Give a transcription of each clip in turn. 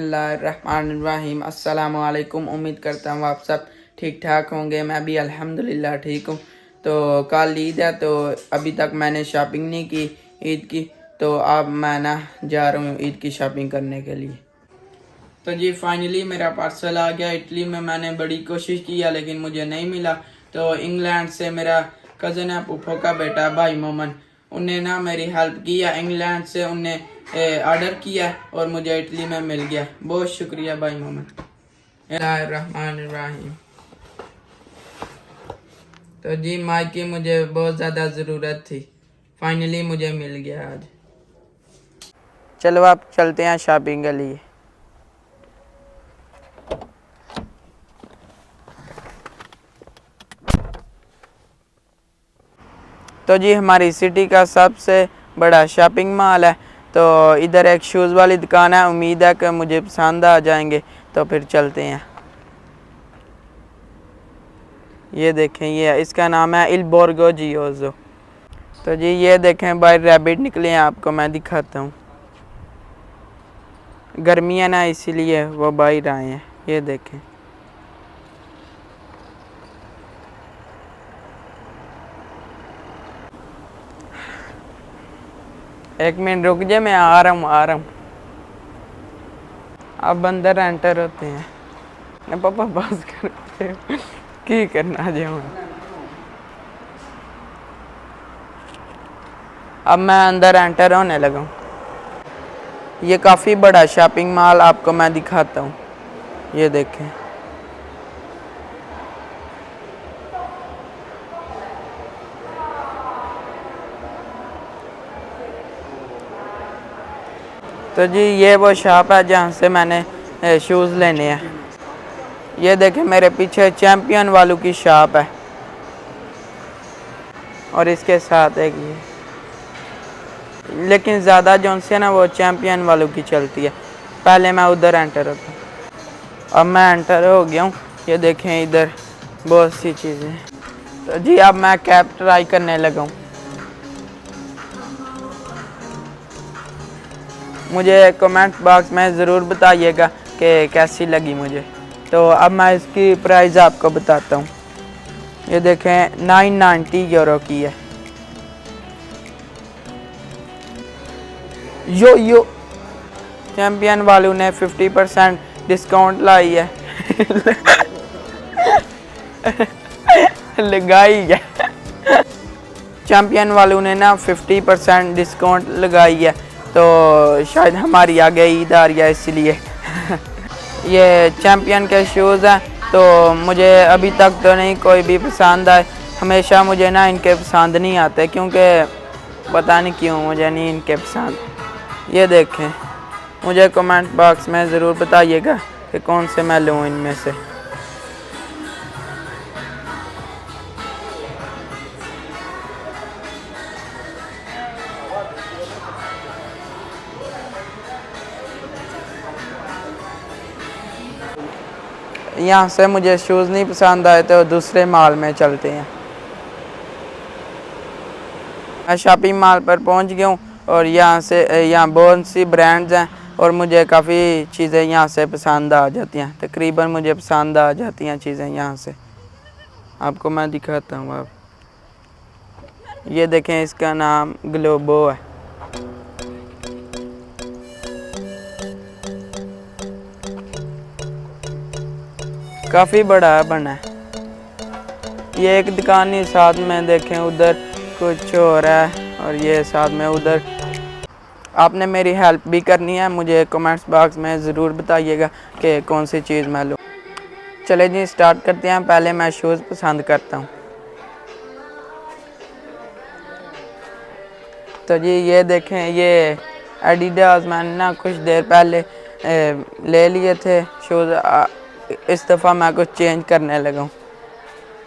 बिस्मिल्लाहिर्रहमानिर्रहीम। अस्सलामु अलैकुम। उम्मीद करता हूँ आप सब ठीक ठाक होंगे। मैं भी अल्हम्दुलिल्लाह ठीक हूँ। तो कल ईद है, तो अभी तक मैंने शॉपिंग नहीं की ईद की, तो अब मैं ना जा रहा हूँ ईद की शॉपिंग करने के लिए। तो जी फाइनली मेरा पार्सल आ गया। इटली में मैंने बड़ी कोशिश किया लेकिन मुझे नहीं मिला। तो इंग्लैंड से मेरा कज़न है, फूफो का बेटा भाई मोमन, उन्हें ना मेरी हेल्प किया। इंग्लैंड से उनने ऑर्डर किया और मुझे इटली में मिल गया। बहुत शुक्रिया भाई मोमन। बिस्मिल्लाहिर्रहमानिर्रहीम। तो जी माइक की मुझे बहुत ज़्यादा ज़रूरत थी, फाइनली मुझे मिल गया आज। चलो आप चलते हैं शॉपिंग के लिए। तो जी हमारी सिटी का सबसे बड़ा शॉपिंग मॉल है। तो इधर एक शूज़ वाली दुकान है, उम्मीद है कि मुझे पसंद आ जाएंगे। तो फिर चलते हैं। ये देखें, ये इसका नाम है इल बोर्गो जियोजो। तो जी ये देखें बाहर रैबिट निकले हैं, आपको मैं दिखाता हूँ। गर्मी है ना, इसीलिए वो बाहर आए हैं। ये देखें। एक मिनट रुक जाए, मैं आ रहा हूँ। अब अंदर एंटर होते हैं ना पापा, बस करते की करना जो। अब मैं अंदर एंटर होने लगा हूँ। ये काफ़ी बड़ा शॉपिंग मॉल आपको मैं दिखाता हूँ। ये देखें। तो जी ये वो शॉप है जहाँ से मैंने शूज़ लेने हैं। ये देखें मेरे पीछे चैम्पियन वालों की शॉप है और इसके साथ एक ये, लेकिन ज़्यादा जो से ना वो चैम्पियन वालों की चलती है। पहले मैं उधर एंटर होता हूँ, अब मैं एंटर हो गया हूँ। ये देखें इधर बहुत सी चीज़ें। तो जी अब मैं कैप ट्राई करने लगा हूँ। मुझे कमेंट बॉक्स में ज़रूर बताइएगा कि कैसी लगी मुझे। तो अब मैं इसकी प्राइस आपको बताता हूँ। ये देखें 990 यूरो की है। यो चैम्पियन वालों ने 50% डिस्काउंट लाई है लगाई है। चैम्पियन वालों ने ना 50% डिस्काउंट लगाई है, तो शायद हमारी आगे ईद आ रही है इसलिए ये चैम्पियन के शूज़ हैं। तो मुझे अभी तक तो नहीं कोई भी पसंद आए। हमेशा मुझे ना इनके पसंद नहीं आते, क्योंकि पता नहीं क्यों मुझे नहीं इनके पसंद। ये देखें, मुझे कमेंट बॉक्स में ज़रूर बताइएगा कि कौन से मैं लूँ इनमें से। यहाँ से मुझे शूज़ नहीं पसंद आए तो दूसरे मॉल में चलते हैं। मैं शॉपिंग मॉल पर पहुँच गया हूँ और यहाँ बहुत सी ब्रांड्स हैं और मुझे काफ़ी चीज़ें यहाँ से पसंद आ जाती हैं। तकरीबन मुझे पसंद आ जाती हैं चीज़ें यहाँ से। आपको मैं दिखाता हूँ। आप ये देखें, इसका नाम ग्लोबो है। काफ़ी बड़ा बना है। ये एक दुकान ही साथ में देखें, उधर कुछ और है और ये साथ में उधर। आपने मेरी हेल्प भी करनी है, मुझे कमेंट्स बॉक्स में ज़रूर बताइएगा कि कौन सी चीज़ मैं लूँ। चले जी स्टार्ट करते हैं। पहले मैं शूज़ पसंद करता हूँ। तो जी ये देखें, ये एडिडास मैंने ना कुछ देर पहले ले लिए थे शूज़। इस दफ़ा मैं कुछ चेंज करने लगा हूँ।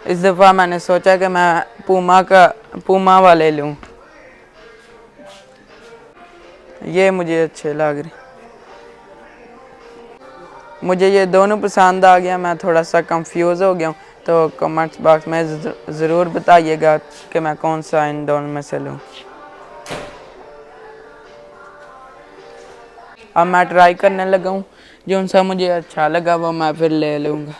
इस दफ़ा मैंने सोचा कि मैं पूमा वाले लूँ। ये मुझे अच्छे लग रहे। मुझे ये दोनों पसंद आ गया। मैं थोड़ा सा कंफ्यूज हो गया हूँ, तो कमेंट्स बॉक्स में ज़रूर बताइएगा कि मैं कौन सा इन दोनों में से लूँ। अब मैं ट्राई करने लगा हूँ, जो सा मुझे अच्छा लगा वो मैं फिर ले लूँगा।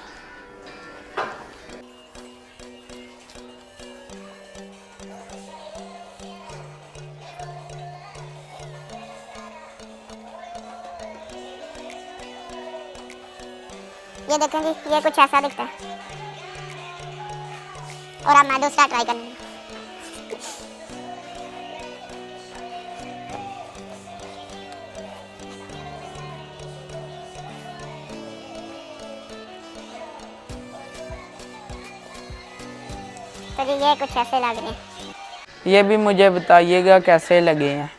ये देखें जी, ये कुछ ऐसा दिखता है। और अब मैं दूसरा ट्राई करूँगी। तो जी ये कुछ ऐसे लग रहे हैं। ये भी मुझे बताइएगा कैसे लगे हैं।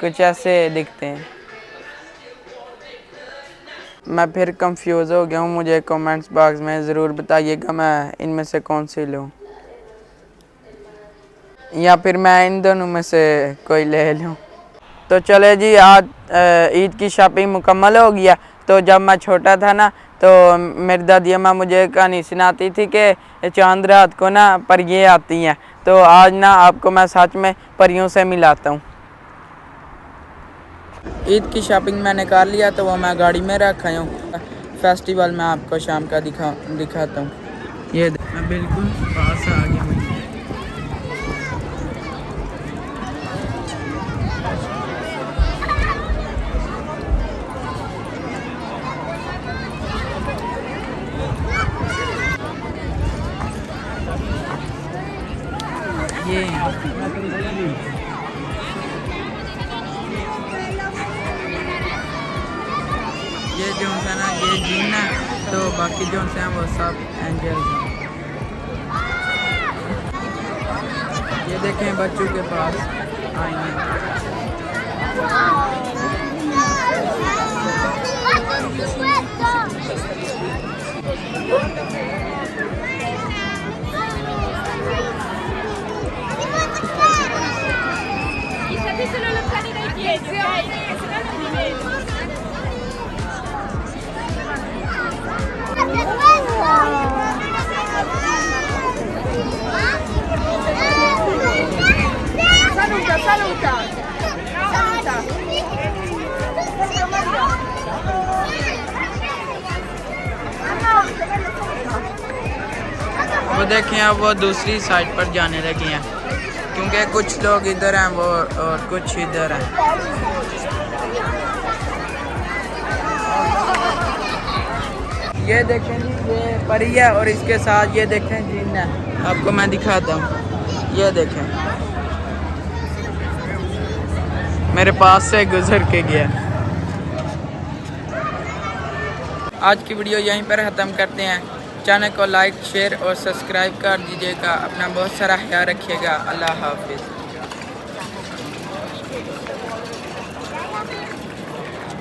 कुछ ऐसे दिखते हैं। मैं फिर कंफ्यूज हो गया हूँ, मुझे कमेंट्स बॉक्स में ज़रूर बताइएगा मैं इनमें से कौन सी लूँ, या फिर मैं इन दोनों में से कोई ले लूँ। तो चले जी, आज ईद की शॉपिंग मुकम्मल हो गया। तो जब मैं छोटा था ना, तो मेरी दादी अम्मा मुझे कहानी सुनाती थी कि चांद रात को ना परियां आती हैं। तो आज ना आपको मैं सच में परियों से मिलाता हूँ। ईद की शॉपिंग मैंने कर लिया, तो वो मैं गाड़ी में रखा हूँ। फेस्टिवल में आपको शाम का दिखाता हूँ। ये मैं बिल्कुल पास आ गया हूँ। ये जो है ना, ये जीन है, तो बाकी जो हैं वो सब एंजल्स हैं। ये देखें बच्चों के पास आई हैं। वो देखें अब वो दूसरी साइड पर जाने लगे हैं, क्योंकि कुछ लोग इधर हैं वो और कुछ इधर हैं। ये देखें जी, ये परी है और इसके साथ ये देखें जिन है। आपको मैं दिखाता हूँ, ये देखें मेरे पास से गुजर के गया। आज की वीडियो यहीं पर ख़त्म करते हैं। चैनल को लाइक, शेयर और सब्सक्राइब कर दीजिएगा। अपना बहुत सारा ख्याल रखिएगा। अल्लाह हाफिज़।